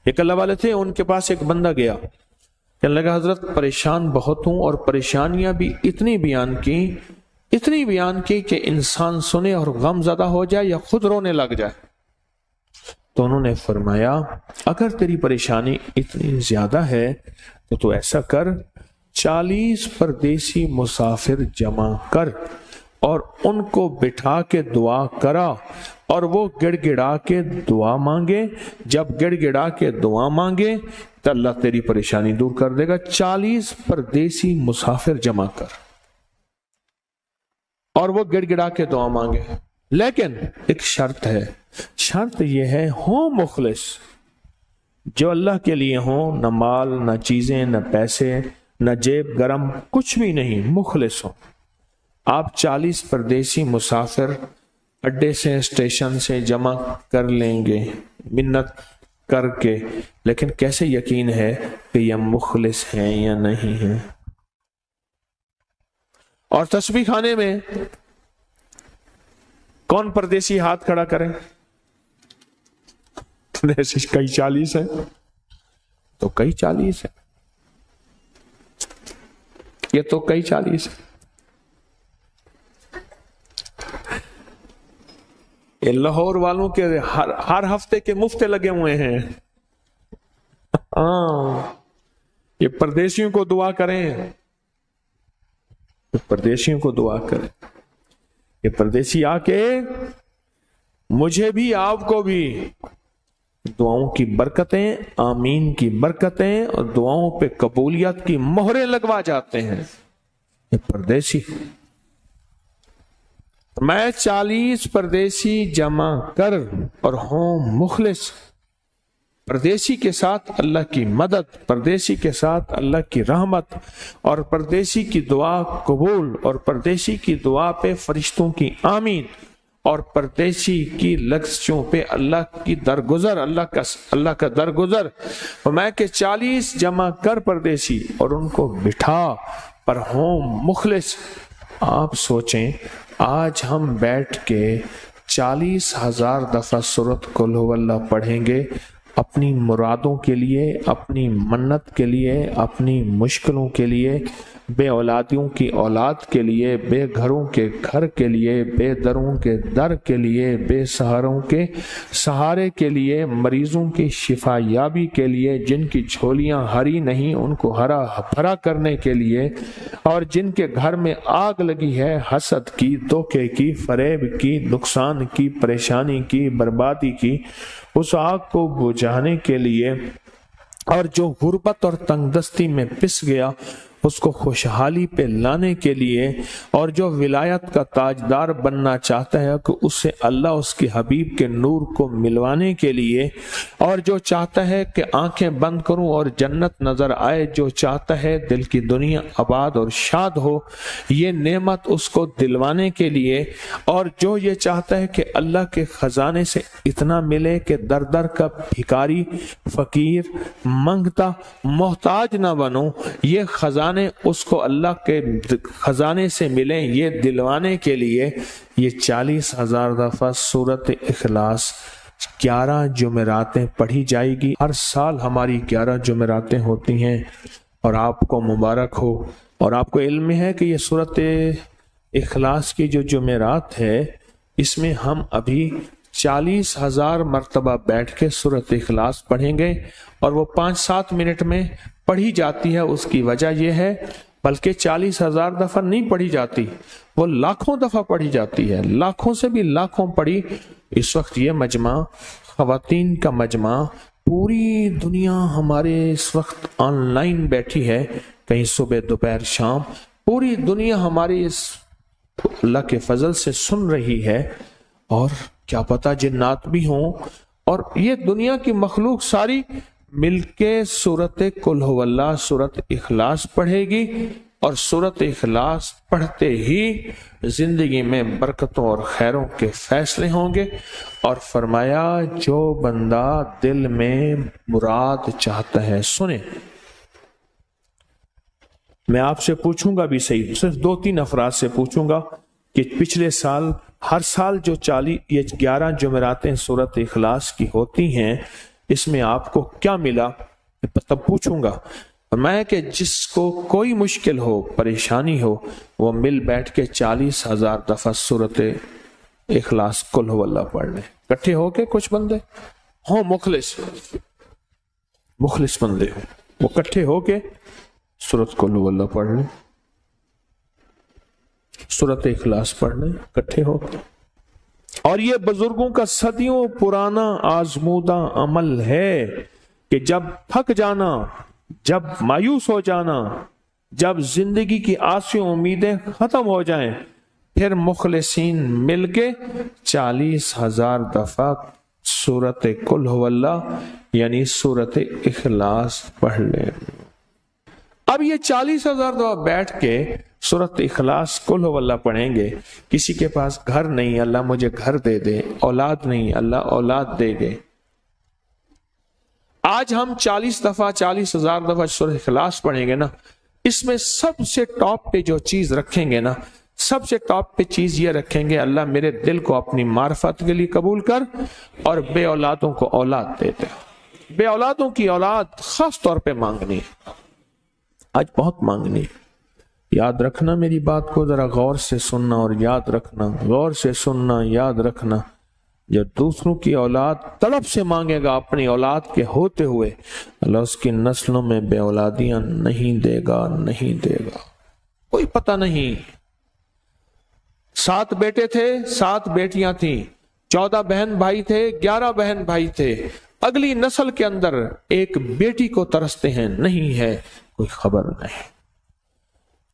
ایک اللہ والے تھے، ان کے پاس ایک بندہ گیا، کہنے لگا حضرت پریشان بہت ہوں، اور پریشانیاں بھی اتنی بیان کی کہ انسان سنے اور غم زدہ ہو جائے یا خود رونے لگ جائے۔ تو انہوں نے فرمایا اگر تیری پریشانی اتنی زیادہ ہے تو ایسا کر، 40 پردیسی مسافر جمع کر اور ان کو بٹھا کے دعا کرا، اور وہ گڑ گڑا کے دعا مانگے۔ جب گڑ گڑا کے دعا مانگے تو اللہ تیری پریشانی دور کر دے گا۔ 40 پردیسی مسافر جمع کر اور وہ گڑ گڑا کے دعا مانگے، لیکن ایک شرط ہے، شرط یہ ہے ہوں مخلص، جو اللہ کے لیے ہوں، نہ مال نہ چیزیں نہ پیسے نہ جیب گرم، کچھ بھی نہیں، مخلص ہوں۔ آپ 40 پردیسی مسافر اڈے سے اسٹیشن سے جمع کر لیں گے منت کر کے، لیکن کیسے یقین ہے کہ یہ مخلص ہیں یا نہیں ہیں؟ اور تسبیح خانے میں کون پردیسی ہاتھ کھڑا کرے؟ کئی 40 ہیں تو کئی 40 ہیں، یہ تو کئی 40 ہیں۔ یہ لاہور والوں کے ہر ہفتے کے مفتے لگے ہوئے ہیں۔ یہ پردیسیوں کو دعا کریں، پردیسیوں کو دعا کریں، یہ پردیسی آ کے مجھے بھی آپ کو بھی دعاؤں کی برکتیں، آمین کی برکتیں اور دعاؤں پہ قبولیت کی مہریں لگوا جاتے ہیں یہ پردیسی۔ میں 40 پردیسی جمع کر اور ہوں مخلص، پردیسی کے ساتھ اللہ کی مدد، پردیسی کے ساتھ اللہ کی رحمت، اور پردیسی کی دعا قبول، اور پردیسی کی دعا پہ فرشتوں کی آمین، اور پردیسی کی لغزشوں پہ اللہ کی درگزر، اللہ کا درگزر۔ میں کہ 40 جمع کر پردیسی اور ان کو بٹھا پر ہوں مخلص۔ آپ سوچیں آج ہم بیٹھ کے 40,000 دفعہ سورۃ قل ھو اللہ پڑھیں گے اپنی مرادوں کے لیے، اپنی منت کے لیے، اپنی مشکلوں کے لیے، بے اولادیوں کی اولاد کے لیے، بے گھروں کے گھر کے لیے، بے دروں کے در کے لیے، بے سہاروں کے سہارے کے لیے، مریضوں کی شفا یابی کے لیے، جن کی جھولیاں ہری نہیں ان کو ہرا بھرا کرنے کے لیے، اور جن کے گھر میں آگ لگی ہے حسد کی، دھوکے کی، فریب کی، نقصان کی، پریشانی کی، بربادی کی، اس آگ کو بجھانے کے لیے، اور جو غربت اور تنگ دستی میں پس گیا اس کو خوشحالی پہ لانے کے لیے، اور جو ولایت کا تاجدار بننا چاہتا ہے کہ اسے اللہ اس کے حبیب کے نور کو ملوانے کے لیے، اور جو چاہتا ہے کہ آنکھیں بند کروں اور جنت نظر آئے، جو چاہتا ہے دل کی دنیا آباد اور شاد ہو، یہ نعمت اس کو دلوانے کے لیے، اور جو یہ چاہتا ہے کہ اللہ کے خزانے سے اتنا ملے کہ در در کا بھکاری، فقیر، منگتا، محتاج نہ بنو، یہ خزانے اس کو اللہ کے خزانے سے ملیں، یہ دلوانے کے لیے یہ 40,000 دفعہ سورۃ اخلاص 11 جمعراتیں پڑھی جائے گی۔ ہر سال ہماری 11 جمعراتیں ہوتی ہیں، اور آپ کو مبارک ہو۔ اور آپ کو علم ہے کہ یہ سورۃ اخلاص کی جو جمعرات ہے اس میں ہم ابھی 40,000 مرتبہ بیٹھ کے سورۃ اخلاص پڑھیں گے، اور وہ 5-7 منٹ میں پڑھی جاتی ہے۔ اس کی وجہ یہ ہے بلکہ 40,000 دفعہ نہیں پڑھی جاتی، وہ لاکھوں دفعہ پڑھی جاتی ہے، لاکھوں سے بھی لاکھوں پڑھی۔ اس وقت یہ مجمع، خواتین کا مجمع، پوری دنیا ہمارے اس وقت آن لائن بیٹھی ہے، کہیں صبح دوپہر شام، پوری دنیا ہماری اس اللہ کے فضل سے سن رہی ہے، اور کیا پتہ جنات بھی ہوں، اور یہ دنیا کی مخلوق ساری مل کے سورۃ قل ھو اللہ، سورۃ اخلاص پڑھے گی، اور سورۃ اخلاص پڑھتے ہی زندگی میں برکتوں اور خیروں کے فیصلے ہوں گے۔ اور فرمایا جو بندہ دل میں مراد چاہتا ہے، سنیں میں آپ سے پوچھوں گا بھی صحیح، صرف 2-3 افراد سے پوچھوں گا کہ پچھلے سال، ہر سال جو 11 جمعراتیں سورۃ اخلاص کی ہوتی ہیں، इसमें आपको क्या मिला, तब पूछूंगा। और मैं कि जिसको कोई मुश्किल हो, परेशानी हो, वो मिल बैठ के 40,000 दफा सूरत इखलास कुल हुवल्लाह पढ़ ले, इकट्ठे होके। कुछ बंदे हो मुखलिस बंदे हो, वो इकट्ठे होके सूरत कुल हुवल्लाह पढ़ ले, सूरत इखलास पढ़ ले इकट्ठे होके। और ये बुजुर्गों का सदियों पुराना आजमूदा अमल है कि जब थक जाना, जब मायूस हो जाना, जब जिंदगी की आसियां उम्मीदें खत्म हो जाएं, फिर मुखलिसीन मिलके 40,000 दफा सूरत कुल हुवल्लाह यानी सूरत इखलास पढ़ ले। अब ये 40,000 दफा बैठ के सूरत इखलास कुल हुवल्लाह पढ़ेंगे। किसी के पास घर नहीं, अल्लाह मुझे घर दे दे, औलाद नहीं, अल्लाह औलाद दे दे। आज हम 40,000 दफा सूरत इखलास पढ़ेंगे ना, इसमें सबसे टॉप पे जो चीज रखेंगे ना, सबसे टॉप पे चीज ये रखेंगे, अल्लाह मेरे दिल को अपनी मार्फत के लिए कबूल कर और बे औलादों को औलाद दे दे। बे औलादों की औलाद खास तौर पे मांगनी है, आज बहुत मांगनी है। याद रखना मेरी बात को, जरा गौर से सुनना और याद रखना, गौर से सुनना, याद रखना। जो दूसरों की औलाद तड़प से मांगेगा अपनी औलाद के होते हुए, अल्लाह उसकी नस्लों में बे औलादियां नहीं देगा, नहीं देगा। कोई पता नहीं, 7 बेटे थे, 7 बेटियां थी, 14 बहन भाई थे, 11 बहन भाई थे। अगली नस्ल के अंदर एक बेटी को तरसते हैं, नहीं है कोई खबर नहीं।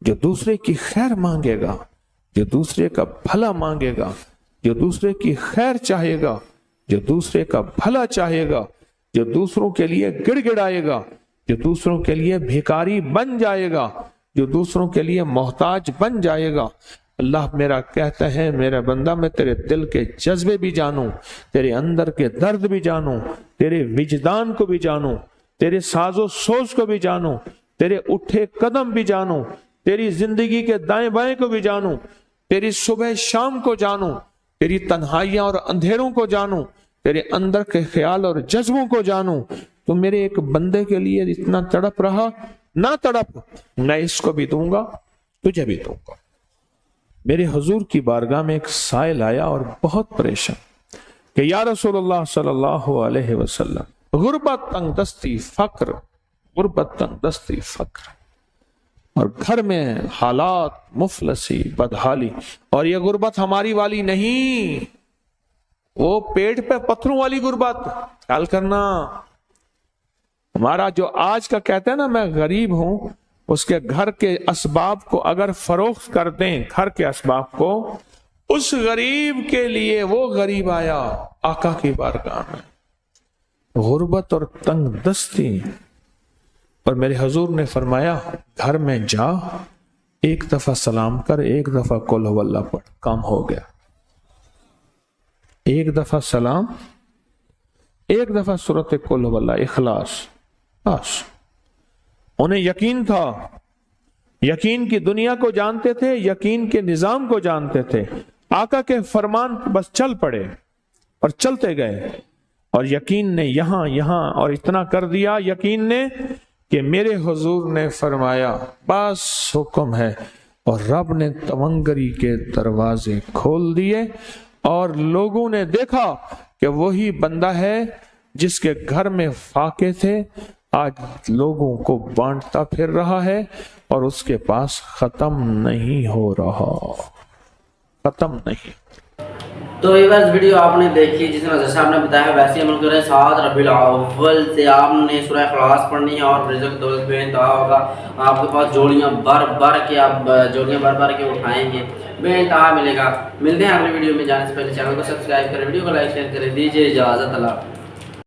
जो दूसरे की खैर मांगेगा, जो दूसरे का भला मांगेगा, जो दूसरे की खैर चाहेगा, जो दूसरे का भला चाहेगा, जो दूसरों के लिए गिड़गिड़ाएगा, जो दूसरों के लिए भिखारी बन जाएगा, जो दूसरों के लिए मोहताज बन जाएगा, अल्लाह मेरा कहता है मेरा बंदा मैं तेरे दिल के जज्बे भी जानूं, तेरे अंदर के दर्द भी जानूं, तेरे विजदान को भी जानूं, तेरे साजो सोच को भी जानूं, तेरे उठे कदम भी जानूं, तेरी जिंदगी के दाएं बाएं को भी जानूं, तेरी सुबह शाम को जानूं, तेरी तन्हाइयां और अंधेरों को जानूं, तेरे अंदर के ख्याल और जज्बों को जानूं। तो मेरे एक बंदे के लिए इतना तड़प रहा, ना तड़प, मैं इसको भी दूंगा, तुझे भी दूंगा। मेरे हुजूर की बारगाह में एक साइल आया और बहुत परेशान कि या रसूलुल्लाह सल्लल्लाहु अलैहि वसल्लम, गुर्बत तंगदस्ती फक्र, गुर्बत तंगदस्ती फक्र, और घर में हालात मुफलसी बदहाली। और ये गुर्बत हमारी वाली नहीं, वो पेट पे पत्थरों वाली गुर्बत। ख्याल करना, हमारा जो आज का कहते हैं ना मैं गरीब हूं, उसके घर के असबाब को अगर फरोख्त कर दें, घर के असबाब को, उस गरीब के लिए वो गरीब आया आका की बारगाह में, गुर्बत और तंग दस्ती। और मेरे हुजूर ने फरमाया घर में जा, एक दफा सलाम कर, एक दफा कुल हुवल्लाह पढ़, काम हो गया। एक दफा सलाम, एक दफा सूरत कुल हुवल्लाह इखलास, बस। उन्हें यकीन था, यकीन की दुनिया को जानते थे, यकीन के निजाम को जानते थे। आका के फरमान बस चल पड़े और चलते गए। और यकीन ने यहां यहां और इतना कर दिया, यकीन ने कि मेरे हुजूर ने फरमाया बस हुक्म है, और रब ने तवंगरी के दरवाजे खोल दिए और लोगों ने देखा कि वही बंदा है जिसके घर में फाके थे, आज लोगों को बांटता फिर रहा है और उसके पास खत्म नहीं हो रहा, खत्म नहीं। तो ये बस वीडियो आपने देखी, जिस तरह जैसे आपने बताया वैसे अमल करें। 7 रबीउल अव्वल से आपने सूरह इखलास पढ़नी है और रिज़्क़ दौलत बेइंतहा होगा। आपके पास जोड़ियाँ भर के आप जोड़ियाँ भर के उठाएंगे, बेइंतहा मिलेगा। मिलते हैं अगली वीडियो में। जाने से पहले चैनल को सब्सक्राइब करें, वीडियो को लाइक शेयर करें। दीजिए इजाज़त, अल्लाह।